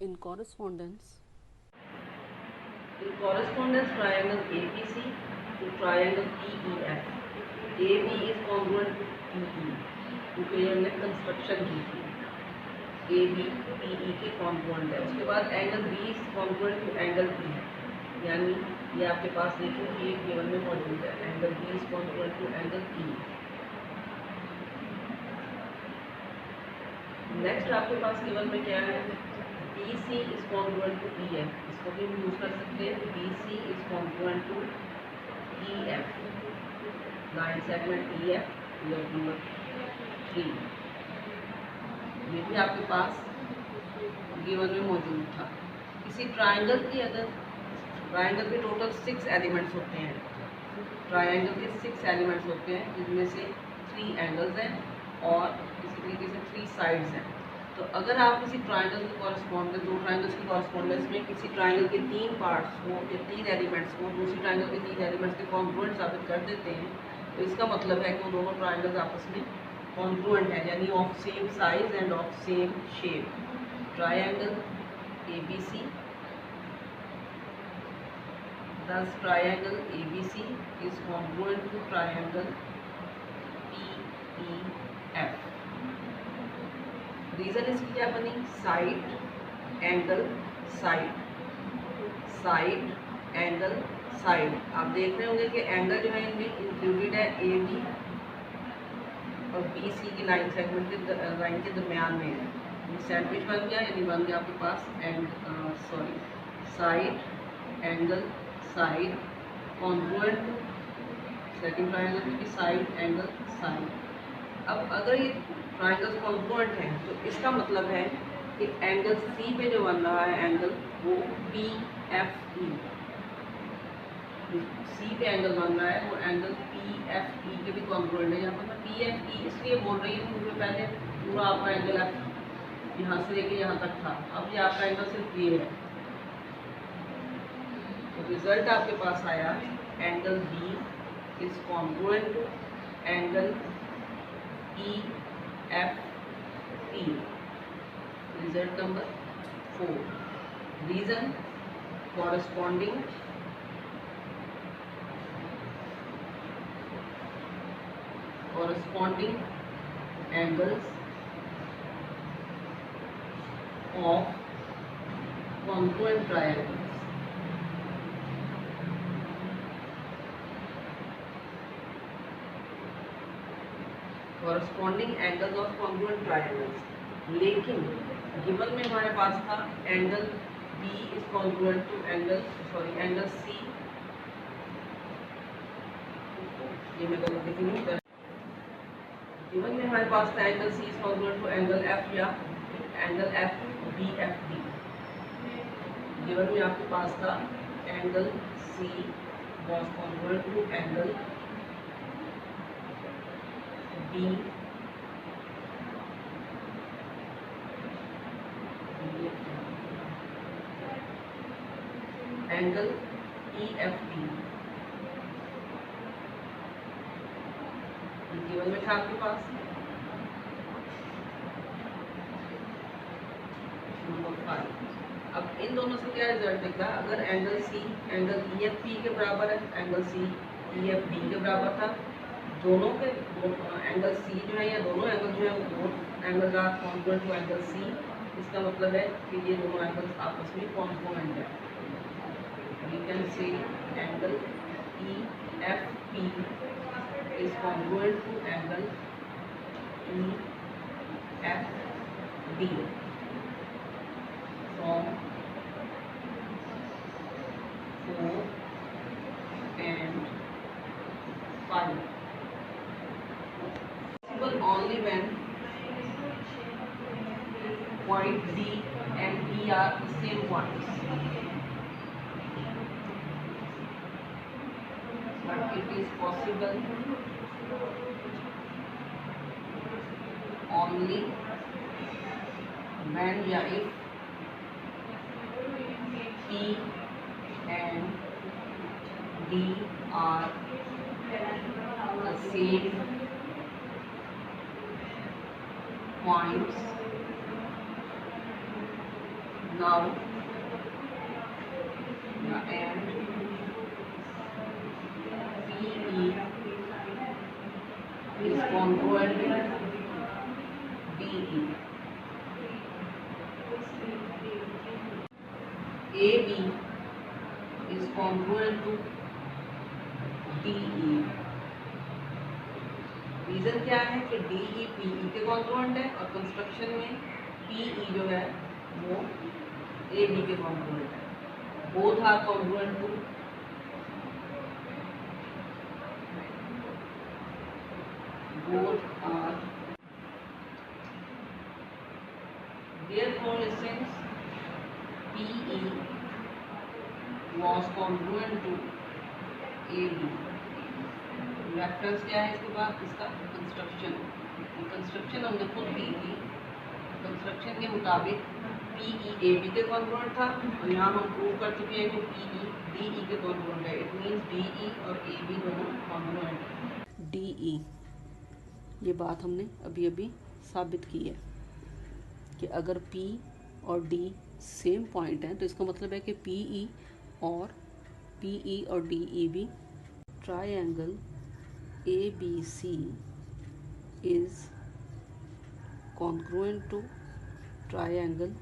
In correspondence, In correspondence triangle ABC to triangle PEF, AB is congruent to PE क्योंकि ये हमने construction की थी। AB PE के कॉन्ग्रुएंट है। उसके बाद angle B is congruent to angle P है, यानी ये आपके पास देखो कि एक गिवन में मौजूद है, angle B is congruent to angle P। Next आपके पास गिवन में क्या है, BC is congruent to EF, इसको भी हम यूज कर सकते हैं। BC is congruent to EF, line segment EF, number 3, ये भी आपके पास गिवन में मौजूद था। किसी ट्राइंगल की अगर ट्राइंगल के टोटल 6 एलिमेंट्स होते हैं, ट्राइंगल के 6 एलिमेंट्स होते हैं जिनमें से 3 एंगल्स हैं और इसी तरीके से 3 साइड्स हैं। तो अगर आप किसी ट्राइंगल की कॉरस्पॉन्डेंस, दो ट्राइंगल्स की कॉरस्पॉन्डेंस में किसी ट्राइंगल के 3 पार्ट्स को या 3 एलिमेंट्स को दूसरी ट्राइंगल के 3 एलिमेंट्स के कॉन्ग्रुएंट साबित कर देते हैं, तो इसका मतलब है कि वो दोनों ट्राइंगल्स आपस में कॉन्ग्रुएंट है, यानी of same size and of same shape. Triangle ABC, thus triangle ABC is congruent to triangle PEF। Reason इसकी क्या बनी, side angle side, side angle side. आप देख रहे होंगे कि एंगल जो है इनमें इंक्लूडेड है AB और BC की लाइन सेगमेंट के लाइन के दरमियान में है। सैंडविच बन गया, यानी बन गया आपके पास side angle side congruent second triangle की साइड एंगल साइड। अब अगर ये ट्रायंगल्स कॉन्ग्रुएंट हैं तो इसका मतलब है कि एंगल C पे जो बन रहा है एंगल वो PFE, C पे एंगल बन रहा है वो एंगल PFE के भी कॉन्ग्रुएंट है। यहाँ पर मैं PFE इसलिए बोल रही हूँ क्योंकि पहले पूरा आपका एंगल यहाँ से लेके यहाँ तक था, अब ये आपका एंगल सिर्फ ये है। तो रिजल्ट आपके पास आया angle B is congruent to angle EFP, result number 4। Reason corresponding angles of congruent triangles। corresponding angles of congruent triangles, लेकिन गिवन में हमारे पास था angle B is congruent to angle C, ये मैं गलत लिखी हूँ। गिवन में हमारे पास था angle C is congruent to angle F या एंगल FBFD। गिवन में आपके पास था angle C was congruent to angle B angle EFD। Given में था आपके पास नंबर 5। अब इन दोनों से क्या रिजल्ट निकला, अगर एंगल C एंगल EFP के बराबर है, एंगल C EFD के बराबर था, दोनों के एंगल C जो है या दोनों एंगल जो है वो दोनों एंगल का कॉन्ग्रुएंट टू एंगल C, इसका मतलब है कि ये दोनों एंगल्स आपस में कॉन्ग्रुएंट है। We can say angle EFP is congruent to angle EFD from 4 and 5, possible only when point D and E are the same points, but it is possible only when या if P and D are the same points, now and PE is congruent to DE. AB is congruent to DE. Reason क्या है कि DE PE के congruent है और construction में PE जो है वो AB के कॉन्ग्रुएंट है. Both are congruent to therefore since PE was congruent to AB. Reference क्या है इसके बाद? इसका कंस्ट्रक्शन हमने खुद दी थी. कंस्ट्रक्शन के मुताबिक PE AB के कॉन्ग्रुएंट था और यहाँ हम प्रूव कर चुके हैं कि PE DE के कॉन्ग्रुएंट है. इट मीन्स DE और AB दोनों कॉन्ग्रुएंट है. DE ये बात हमने अभी अभी साबित की है कि अगर P और D सेम पॉइंट हैं तो इसका मतलब है कि PE और DE भी triangle ABC is congruent to triangle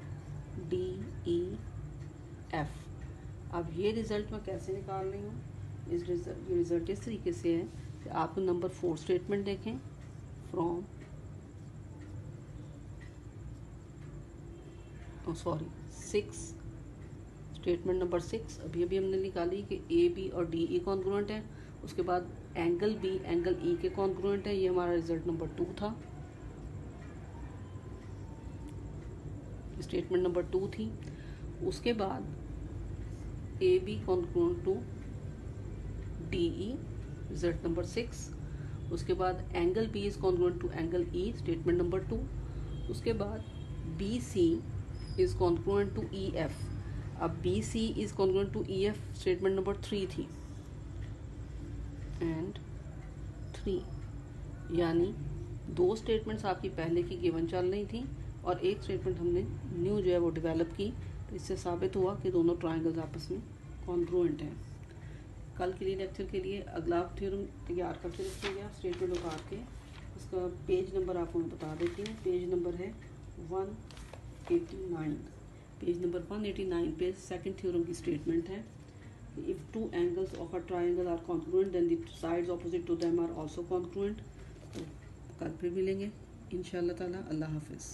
DEF. अब ये रिज़ल्ट मैं कैसे निकाल रही हूँ? ये रिज़ल्ट इस तरीके से है कि आप नंबर 4 स्टेटमेंट देखें. फ्रॉम 6 स्टेटमेंट नंबर 6 अभी हमने निकाली कि AB और DE कॉन्ग्रुएंट है. उसके बाद एंगल B एंगल E के कॉन्ग्रुएंट है. ये हमारा रिजल्ट नंबर 2 था. स्टेटमेंट नंबर 2 थी. उसके बाद AB congruent to DE result number 6. उसके बाद angle B is congruent to angle E statement number 2. उसके बाद BC is congruent to EF. अब BC is congruent to EF statement number 3 थी एंड 3, यानी 2 स्टेटमेंट्स आपकी पहले की गिवन चल रही थी और एक स्टेटमेंट हमने न्यू जो है वो डेवलप की. तो इससे साबित हुआ कि दोनों ट्रायंगल्स आपस में कॉन्ग्रुएंट हैं. कल के लिए लेक्चर के लिए अगला थ्योरम तैयार करके रखिएगा स्टेटमेंट उतार के. उसका पेज नंबर आपको मैं बता देती हूँ. पेज नंबर है 189. पेज नंबर 189 पे सेकंड थ्योरम की स्टेटमेंट है. If two angles of a triangle are congruent, then the sides opposite to them are also congruent. तो कल फिर मिलेंगे इंशाल्लाह ताला. अल्लाह हाफिज़.